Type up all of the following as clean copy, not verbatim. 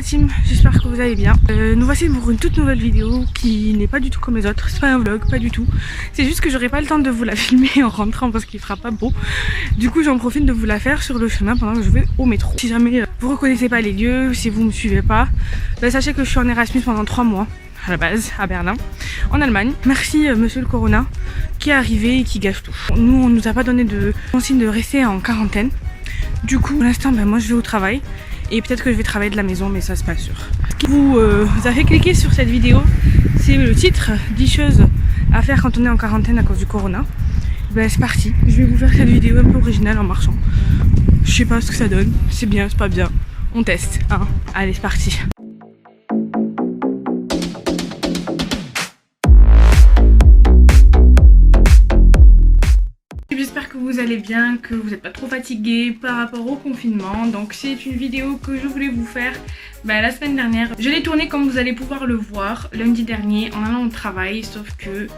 la team, j'espère que vous allez bien. Nous voici pour une toute nouvelle vidéo qui n'est pas du tout comme les autres. C'est pas un vlog, pas du tout. C'est juste que j'aurai pas le temps de vous la filmer en rentrant parce qu'il fera pas beau. Du coup j'en profite de vous la faire sur le chemin pendant que je vais au métro. Si jamais vous reconnaissez pas les lieux, si vous me suivez pas, sachez que je suis en Erasmus pendant 3 mois à la base, à Berlin, en Allemagne. Merci monsieur le Corona qui est arrivé et qui gâche tout. Nous on nous a pas donné de consigne de rester en quarantaine. Du coup pour l'instant moi je vais au travail. Et peut-être que je vais travailler de la maison, mais ça c'est pas sûr. Vous avez cliqué sur cette vidéo, c'est le titre, 10 choses à faire quand on est en quarantaine à cause du corona. Ben c'est parti, je vais vous faire cette vidéo un peu originale en marchant. Je sais pas ce que ça donne, c'est bien, c'est pas bien. On teste, hein. Allez c'est parti. J'espère que vous allez bien, que vous n'êtes pas trop fatigués par rapport au confinement. Donc c'est une vidéo que je voulais vous faire la semaine dernière. Je l'ai tournée comme vous allez pouvoir le voir lundi dernier en allant au travail, sauf que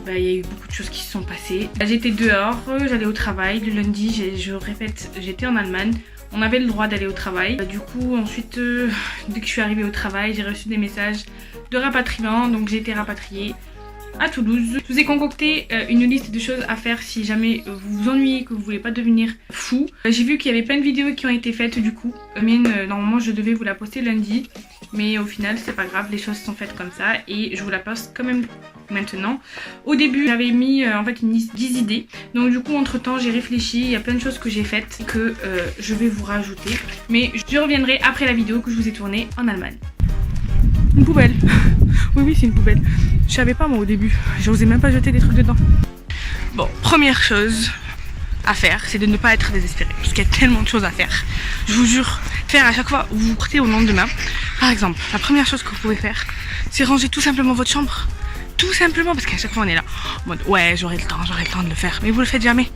il y a eu beaucoup de choses qui se sont passées. J'étais dehors, j'allais au travail. Le lundi, je répète, j'étais en Allemagne. On avait le droit d'aller au travail. Du coup ensuite, dès que je suis arrivée au travail, j'ai reçu des messages de rapatriement. Donc j'ai été rapatriée à Toulouse. Je vous ai concocté une liste de choses à faire si jamais vous vous ennuyez, que vous voulez pas devenir fou. J'ai vu qu'il y avait plein de vidéos qui ont été faites du coup. Normalement je devais vous la poster lundi, mais au final c'est pas grave, les choses sont faites comme ça et je vous la poste quand même maintenant. Au début j'avais mis en fait une liste 10 idées, donc du coup entre temps j'ai réfléchi, il y a plein de choses que j'ai faites que je vais vous rajouter, mais je reviendrai après la vidéo que je vous ai tournée en Allemagne. Une poubelle. Oui c'est une poubelle. Je savais pas moi au début, j'osais même pas jeter des trucs dedans. Bon, première chose à faire, c'est de ne pas être désespéré, parce qu'il y a tellement de choses à faire. Je vous jure, faire à chaque fois où vous partez au lendemain. Par exemple, la première chose que vous pouvez faire, c'est ranger tout simplement votre chambre. Tout simplement, parce qu'à chaque fois on est là, en mode ouais j'aurai le temps de le faire, mais vous le faites jamais.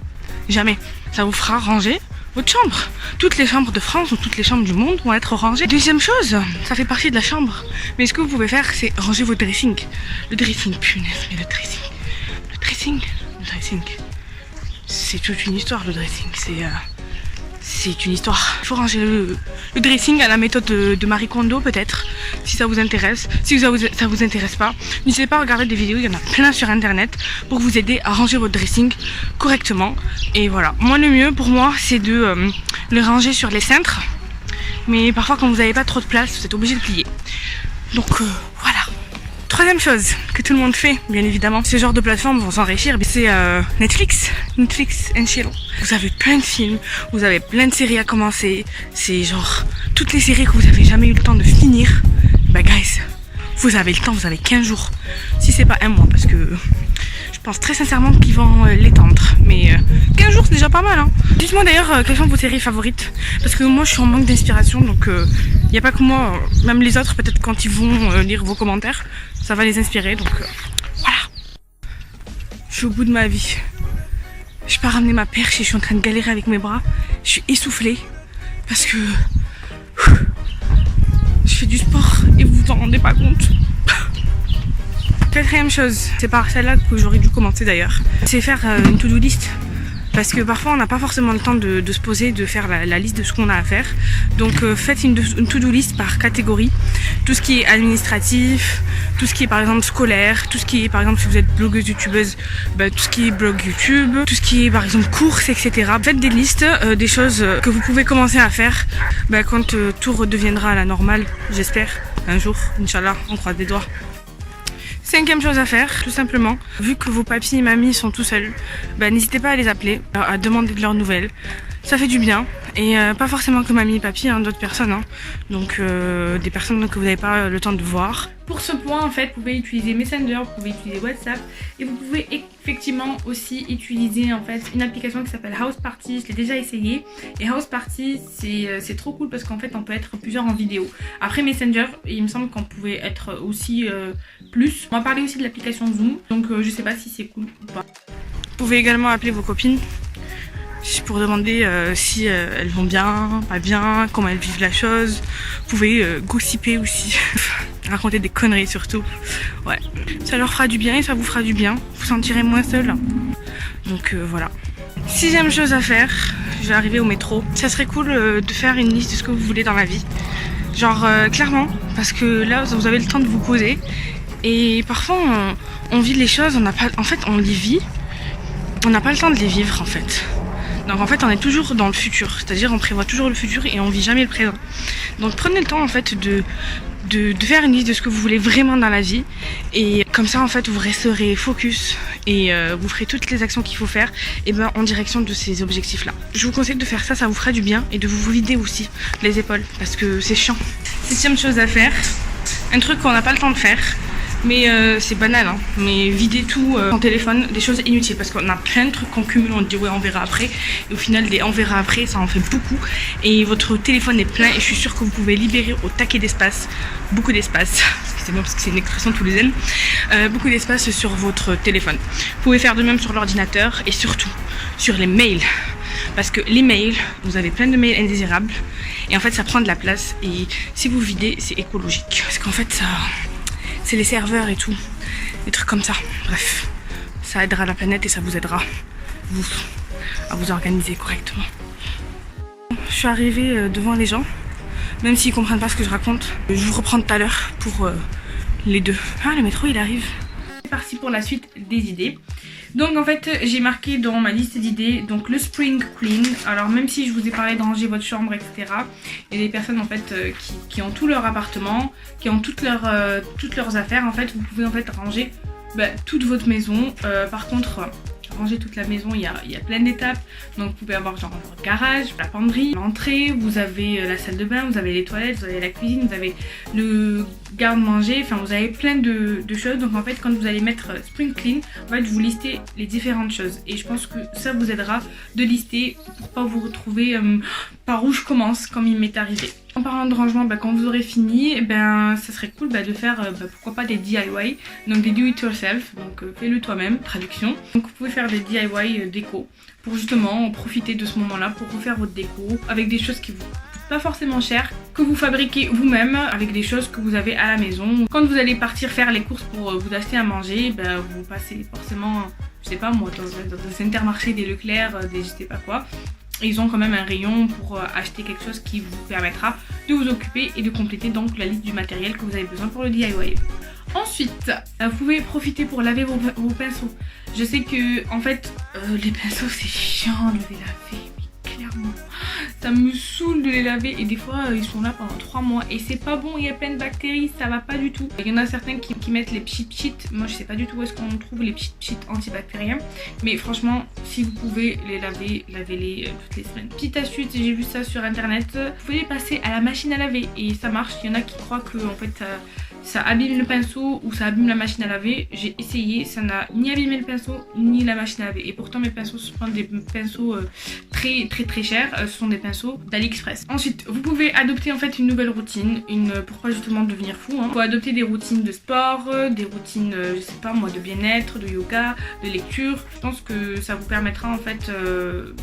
Jamais. Ça vous fera ranger votre chambre. Toutes les chambres de France ou toutes les chambres du monde vont être rangées. Deuxième chose, ça fait partie de la chambre. Mais ce que vous pouvez faire, c'est ranger votre dressing. Le dressing, punaise, mais le dressing, c'est toute une histoire, le dressing. C'est une histoire. Il faut ranger le dressing à la méthode de Marie Kondo peut-être, si ça vous intéresse. Si ça vous intéresse pas, n'hésitez pas à regarder des vidéos, il y en a plein sur internet pour vous aider à ranger votre dressing correctement. Et voilà, moi le mieux pour moi c'est de le ranger sur les cintres. Mais parfois quand vous n'avez pas trop de place, vous êtes obligé de plier. Donc voilà. Troisième chose que tout le monde fait, bien évidemment, ce genre de plateforme vont s'enrichir, c'est Netflix and chill. Vous avez plein de films, vous avez plein de séries à commencer, c'est genre toutes les séries que vous avez jamais eu le temps de finir. Guys, vous avez le temps, vous avez 15 jours, si c'est pas un mois, parce que je pense très sincèrement qu'ils vont l'étendre, mais 15 jours c'est déjà pas mal hein. Dites-moi d'ailleurs quelles sont vos séries favorites, parce que moi je suis en manque d'inspiration, donc il n'y a pas que moi, même les autres peut-être quand ils vont lire vos commentaires, ça va les inspirer, donc voilà. Je suis au bout de ma vie. Je peux pas ramener ma perche et je suis en train de galérer avec mes bras. Je suis essoufflée parce que je fais du sport et vous vous en rendez pas compte. Quatrième chose, c'est par celle-là que j'aurais dû commencer d'ailleurs, c'est faire une to-do list. Parce que parfois on n'a pas forcément le temps de se poser, de faire la liste de ce qu'on a à faire. Donc faites une to-do list par catégorie. Tout ce qui est administratif, tout ce qui est par exemple scolaire, tout ce qui est par exemple si vous êtes blogueuse youtubeuse, tout ce qui est blog YouTube, tout ce qui est par exemple courses, etc. Faites des listes des choses que vous pouvez commencer à faire quand tout redeviendra à la normale, j'espère, un jour, Inch'Allah, on croise des doigts. Cinquième chose à faire, tout simplement, vu que vos papis et mamies sont tout seuls, n'hésitez pas à les appeler, à demander de leurs nouvelles. Ça fait du bien, et pas forcément que mamie et papy, hein, d'autres personnes, hein. Donc des personnes que vous n'avez pas le temps de voir. Pour ce point, en fait, vous pouvez utiliser Messenger, vous pouvez utiliser WhatsApp, et vous pouvez effectivement aussi utiliser en fait une application qui s'appelle House Party. Je l'ai déjà essayé, et House Party c'est trop cool parce qu'en fait on peut être plusieurs en vidéo. Après Messenger, il me semble qu'on pouvait être aussi plus. On va parler aussi de l'application Zoom, donc je sais pas si c'est cool ou pas. Vous pouvez également appeler vos copines pour demander si elles vont bien, pas bien, comment elles vivent la chose. Vous pouvez gossiper aussi, raconter des conneries surtout. Ouais, ça leur fera du bien et ça vous fera du bien. Vous vous sentirez moins seul. Donc voilà. Sixième chose à faire, je vais arriver au métro. Ça serait cool de faire une liste de ce que vous voulez dans la vie. Genre clairement, parce que là vous avez le temps de vous poser et parfois on vit les choses, en fait on les vit, on n'a pas le temps de les vivre en fait. Donc en fait on est toujours dans le futur, c'est-à-dire on prévoit toujours le futur et on vit jamais le présent. Donc prenez le temps en fait de faire une liste de ce que vous voulez vraiment dans la vie et comme ça en fait vous resterez focus et vous ferez toutes les actions qu'il faut faire et ben, en direction de ces objectifs là. Je vous conseille de faire ça, ça vous fera du bien et de vous vider aussi les épaules parce que c'est chiant. 7e chose à faire, un truc qu'on n'a pas le temps de faire. Mais c'est banal, hein. Mais videz tout en téléphone, des choses inutiles parce qu'on a plein de trucs qu'on cumule, on dit ouais on verra après et au final des on verra après ça en fait beaucoup et votre téléphone est plein et je suis sûre que vous pouvez libérer au taquet d'espace, beaucoup d'espace, c'est bien parce que c'est une expression toulousaine, beaucoup d'espace sur votre téléphone. Vous pouvez faire de même sur l'ordinateur et surtout sur les mails parce que les mails, vous avez plein de mails indésirables et en fait ça prend de la place et si vous videz c'est écologique parce qu'en fait ça... c'est les serveurs et tout, des trucs comme ça. Bref, ça aidera la planète et ça vous aidera, vous, à vous organiser correctement. Je suis arrivée devant les gens, même s'ils comprennent pas ce que je raconte. Je vous reprends tout à l'heure pour les deux. Ah, le métro il arrive. C'est parti pour la suite des idées. Donc en fait j'ai marqué dans ma liste d'idées donc le spring clean. Alors même si je vous ai parlé de ranger votre chambre etc, il y a des personnes en fait qui ont tout leur appartement, qui ont toutes leurs affaires en fait. Vous pouvez en fait ranger toute votre maison. Par contre ranger toute la maison il y a plein d'étapes. Donc vous pouvez avoir genre votre garage, la penderie, l'entrée, vous avez la salle de bain, vous avez les toilettes, vous avez la cuisine, vous avez le garde-manger, enfin vous avez plein de choses. Donc en fait quand vous allez mettre spring clean, en fait vous listez les différentes choses et je pense que ça vous aidera de lister pour pas vous retrouver par où je commence comme il m'est arrivé. En parlant de rangement, quand vous aurez fini, ça serait cool de faire pourquoi pas des DIY, donc des do it yourself, donc fais-le toi-même, traduction. Donc vous pouvez faire des DIY déco pour justement profiter de ce moment là pour refaire votre déco avec des choses qui vous coûtent pas forcément cher, que vous fabriquez vous-même avec des choses que vous avez à la maison. Quand vous allez partir faire les courses pour vous acheter à manger, vous passez forcément, je sais pas moi, dans un Intermarché, des Leclerc, des je sais pas quoi. Ils ont quand même un rayon pour acheter quelque chose qui vous permettra de vous occuper et de compléter donc la liste du matériel que vous avez besoin pour le DIY. Ensuite, vous pouvez profiter pour laver vos pinceaux. Je sais que en fait les pinceaux c'est chiant de les laver, mais clairement ça me saoule de les laver et des fois ils sont là pendant 3 mois et c'est pas bon, il y a plein de bactéries, ça va pas du tout. Il y en a certains qui mettent les pchit, moi je sais pas du tout où est-ce qu'on trouve les pchit antibactériens, mais franchement si vous pouvez les laver, lavez-les toutes les semaines. Petite astuce, j'ai vu ça sur internet, vous pouvez les passer à la machine à laver et ça marche. Il y en a qui croient que en fait ça abîme le pinceau ou ça abîme la machine à laver. J'ai essayé, ça n'a ni abîmé le pinceau ni la machine à laver et pourtant mes pinceaux sont des pinceaux très chers, ce sont des pinceaux d'AliExpress. Ensuite vous pouvez adopter en fait une nouvelle routine, pour pas justement devenir fou, hein. Vous pouvez adopter des routines de sport, des routines je sais pas moi de bien-être, de yoga, de lecture. Je pense que ça vous permettra en fait de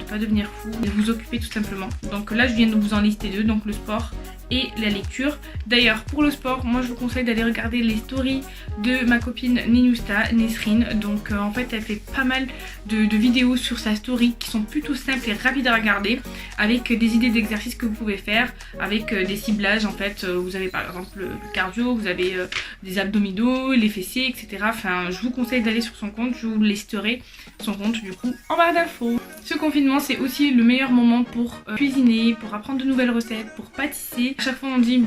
pas devenir fou et de vous occuper tout simplement. Donc là je viens de vous en lister deux, donc le sport et la lecture. D'ailleurs pour le sport, moi je vous conseille d'aller regarder les stories de ma copine Ninusta, Nesrine. Donc en fait elle fait pas mal de vidéos sur sa story qui sont plutôt simples et rapides à regarder, avec des idées d'exercices que vous pouvez faire, avec des ciblages en fait. Vous avez par exemple le cardio, vous avez des abdominaux, les fessiers, etc. Enfin je vous conseille d'aller sur son compte, je vous listerai son compte du coup en barre d'infos. Ce confinement c'est aussi le meilleur moment pour cuisiner, pour apprendre de nouvelles recettes, pour pâtisser. À chaque fois on dit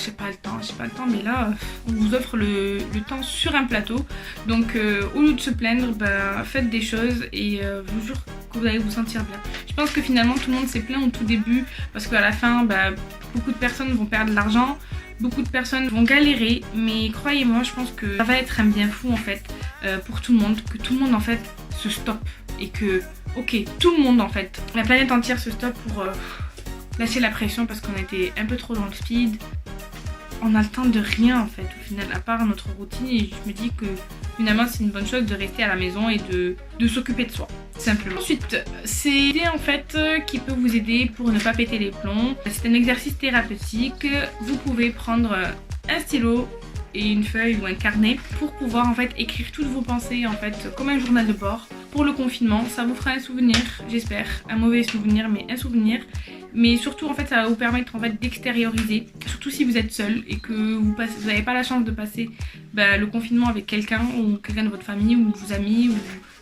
j'ai pas le temps, mais là on vous offre le temps sur un plateau. Donc au lieu de se plaindre, faites des choses et je vous jure que vous allez vous sentir bien. Je pense que finalement tout le monde s'est plaint au tout début parce qu'à la fin beaucoup de personnes vont perdre de l'argent, beaucoup de personnes vont galérer, mais croyez-moi je pense que ça va être un bien fou en fait pour tout le monde, que tout le monde en fait se stoppe et que tout le monde en fait, la planète entière se stoppe pour lâcher la pression parce qu'on était un peu trop dans le speed. On a le temps de rien en fait au final à part notre routine et je me dis que finalement c'est une bonne chose de rester à la maison et de s'occuper de soi simplement. Ensuite c'est l'idée en fait qui peut vous aider pour ne pas péter les plombs. C'est un exercice thérapeutique. Vous pouvez prendre un stylo et une feuille ou un carnet pour pouvoir en fait écrire toutes vos pensées en fait comme un journal de bord pour le confinement. Ça vous fera un souvenir, j'espère, un mauvais souvenir mais un souvenir mais surtout en fait ça va vous permettre en fait d'extérioriser, surtout si vous êtes seul et que vous n'avez pas la chance de passer le confinement avec quelqu'un ou quelqu'un de votre famille ou de vos amis ou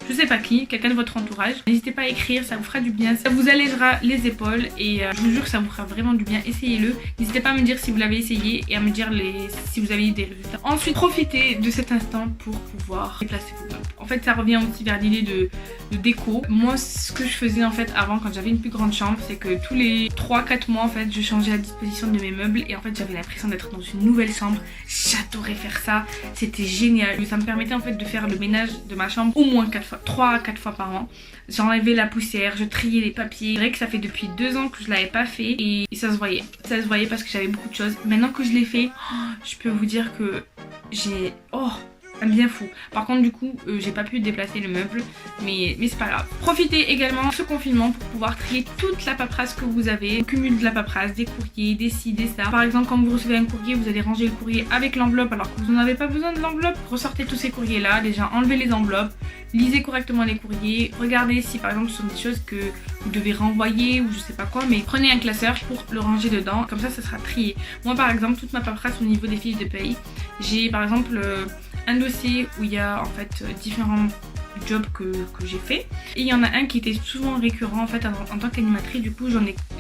je sais pas qui, quelqu'un de votre entourage. N'hésitez pas à écrire, ça vous fera du bien, ça vous allégera les épaules et je vous jure que ça vous fera vraiment du bien. Essayez-le, n'hésitez pas à me dire si vous l'avez essayé et à me dire si vous avez eu des résultats. Ensuite, profitez de cet instant pour pouvoir déplacer vos meubles. En fait ça revient aussi vers l'idée de déco. Moi ce que je faisais en fait avant quand j'avais une plus grande chambre, c'est que tous les 3-4 mois en fait je changeais la disposition de mes meubles et en fait j'avais l'impression d'être dans une nouvelle chambre. J'adorais faire ça, c'était génial. Ça me permettait en fait de faire le ménage de ma chambre au moins 3 à 4 fois par an. J'enlevais la poussière, je triais les papiers. C'est vrai que ça fait depuis 2 ans que je l'avais pas fait et ça se voyait. Ça se voyait parce que j'avais beaucoup de choses. Maintenant que je l'ai fait, je peux vous dire que j'ai... un bien fou. Par contre du coup j'ai pas pu déplacer le meuble mais c'est pas grave. Profitez également de ce confinement pour pouvoir trier toute la paperasse que vous avez. Le cumul de la paperasse, des courriers, des ci, des ça. Par exemple quand vous recevez un courrier, vous allez ranger le courrier avec l'enveloppe alors que vous n'en avez pas besoin de l'enveloppe. Ressortez tous ces courriers là, déjà enlevez les enveloppes, lisez correctement les courriers, regardez si par exemple ce sont des choses que vous devez renvoyer ou je sais pas quoi, mais prenez un classeur pour le ranger dedans, comme ça sera trié. Moi par exemple toute ma paperasse au niveau des fiches de paye, j'ai par exemple un dossier où il y a en fait différents jobs que j'ai fait et il y en a un qui était souvent récurrent en fait en tant qu'animatrice. Du coup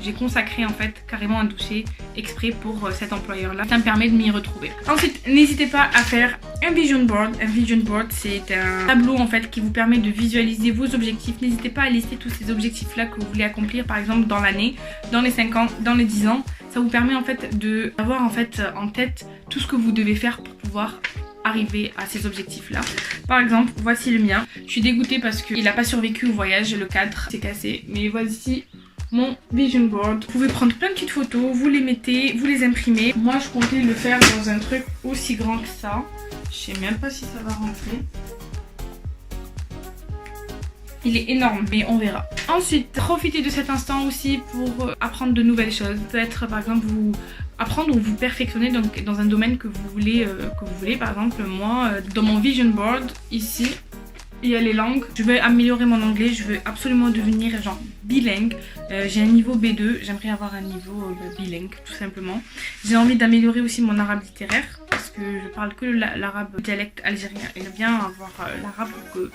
j'ai consacré en fait carrément un dossier exprès pour cet employeur là. Ça me permet de m'y retrouver. Ensuite n'hésitez pas à faire un vision board. Un vision board c'est un tableau en fait qui vous permet de visualiser vos objectifs. N'hésitez pas à lister tous ces objectifs là que vous voulez accomplir par exemple dans l'année, dans les 5 ans, dans les 10 ans. Ça vous permet en fait d'avoir en fait en tête tout ce que vous devez faire pour pouvoir arriver à ces objectifs là. Par exemple voici le mien. Je suis dégoûtée parce qu'il n'a pas survécu au voyage, le cadre s'est cassé, mais voici mon vision board. Vous pouvez prendre plein de petites photos, vous les mettez, vous les imprimez. Moi je comptais le faire dans un truc aussi grand que ça. Je sais même pas si ça va rentrer. Il est énorme, mais on verra. Ensuite, profitez de cet instant aussi pour apprendre de nouvelles choses. Peut-être par exemple vous apprendre ou vous perfectionner donc, dans un domaine que vous voulez. Par exemple moi, dans mon vision board, ici, il y a les langues. Je veux améliorer mon anglais, je veux absolument devenir genre bilingue. J'ai un niveau B2, j'aimerais avoir un niveau bilingue tout simplement. J'ai envie d'améliorer aussi mon arabe littéraire parce que je parle que l'arabe dialecte algérien et j'aime bien avoir l'arabe pour que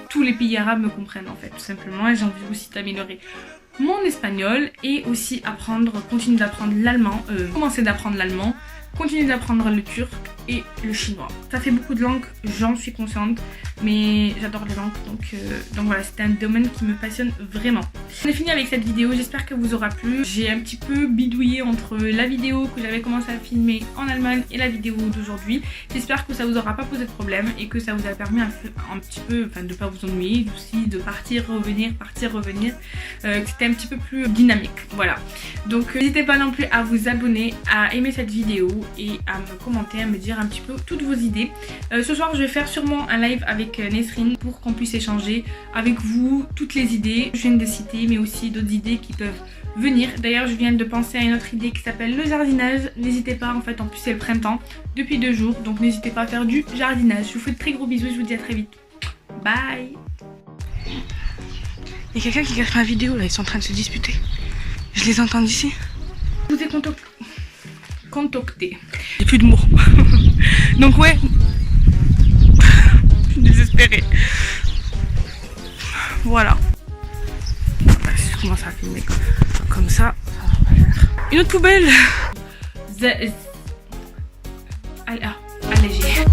tous les pays arabes me comprennent en fait tout simplement. Et j'ai envie aussi d'améliorer mon espagnol et aussi continuer d'apprendre l'allemand, commencer d'apprendre l'allemand, continuer d'apprendre le turc et le chinois. Ça fait beaucoup de langues, j'en suis consciente, mais j'adore les langues donc voilà, c'était un domaine qui me passionne vraiment. On est fini avec cette vidéo, j'espère que vous aura plu. J'ai un petit peu bidouillé entre la vidéo que j'avais commencé à filmer en Allemagne et la vidéo d'aujourd'hui. J'espère que ça vous aura pas posé de problème et que ça vous a permis un petit peu, de pas vous ennuyer, aussi de partir, revenir, que c'était un petit peu plus dynamique, voilà. Donc n'hésitez pas non plus à vous abonner, à aimer cette vidéo et à me commenter, à me dire un petit peu toutes vos idées. Ce soir je vais faire sûrement un live avec Nesrine pour qu'on puisse échanger avec vous toutes les idées que je viens de citer, mais aussi d'autres idées qui peuvent venir. D'ailleurs je viens de penser à une autre idée qui s'appelle le jardinage. N'hésitez pas, en fait en plus c'est le printemps depuis 2 jours, donc n'hésitez pas à faire du jardinage. Je vous fais de très gros bisous, je vous dis à très vite. Bye. Il y a quelqu'un qui regarde ma vidéo là, ils sont en train de se disputer. Je les entends d'ici. Je vous ai concocté. J'ai plus de mots. Donc ouais. Je suis désespérée. Voilà. Si je commence à filmer comme ça, ça va pas faire. Une autre poubelle. Allégé.